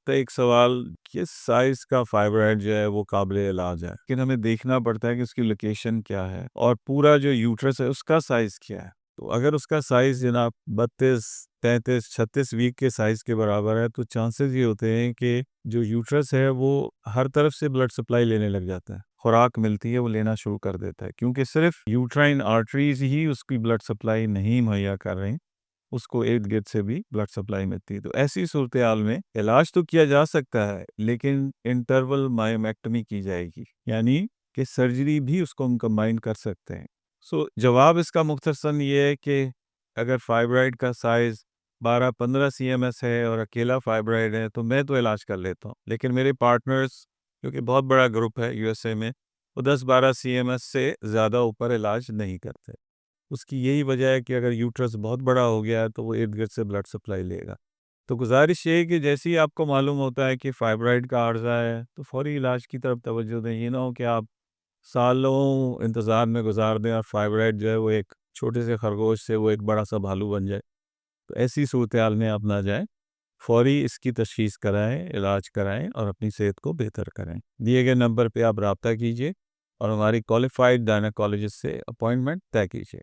आता है एक सवाल, किस साइज़ का फाइब्रॉइड जो है वो काबिल इलाज है। लेकिन हमें देखना पड़ता है कि उसकी लोकेशन क्या है और पूरा जो यूट्रस है उसका साइज़ क्या है। तो अगर उसका साइज़ जनाब 32, 33, 36 वीक के साइज़ के बराबर है तो चांसेस ये होते हैं कि जो यूट्रस है वो हर तरफ से ब्लड सप्लाई लेने लग जाता है। खुराक मिलती है वो लेना शुरू कर देता है, क्योंकि सिर्फ़ यूट्राइन आर्टरीज़ ही उसकी ब्लड सप्लाई नहीं मुहैया कर रही, उसको इर्द-गिर्द से भी ब्लड सप्लाई मिलती है। तो ऐसी सूरत-ए-हाल में इलाज तो किया जा सकता है, लेकिन इंटरवल मायोमेक्टमी की जाएगी, यानी कि सर्जरी भी उसको हम कंबाइन कर सकते हैं। जवाब इसका मुख्तसरन ये है कि अगर फाइब्रॉइड का साइज़ 12-15 सीएमएस है और अकेला फाइब्रॉइड है, तो मैं तो इलाज कर लेता हूँ। लेकिन मेरे पार्टनर्स, क्योंकि बहुत बड़ा ग्रुप है यूएसए में, वो 10-12 सीएमएस से ज़्यादा ऊपर इलाज नहीं करते। उसकी यही वजह है कि अगर यूट्रस बहुत बड़ा हो गया है तो वो इर्द-गिर्द से ब्लड सप्लाई लेगा। तो गुज़ारिश ये है कि जैसे ही आपको मालूम होता है कि फाइब्रॉइड का आर्ज़ा है, तो फ़ौरी इलाज की तरफ तवज्जो दें। ये ना हो कि आप सालों इंतज़ार में गुज़ार दें और फाइब्रॉइड जो है वो एक छोटे से खरगोश से वो एक बड़ा-सा भालू बन जाए। तो ऐसी सूरत-ए-हाल में आप ना जाएँ। फ़ौरी इसकी तशख़ीस कराएँ, इलाज कराएँ और अपनी सेहत को बेहतर करें। दिए गए नंबर पे आप राब्ता कीजिए और हमारी क्वालिफ़ाइड गायनेकोलॉजिस्ट से अपॉइंटमेंट तय कीजिए।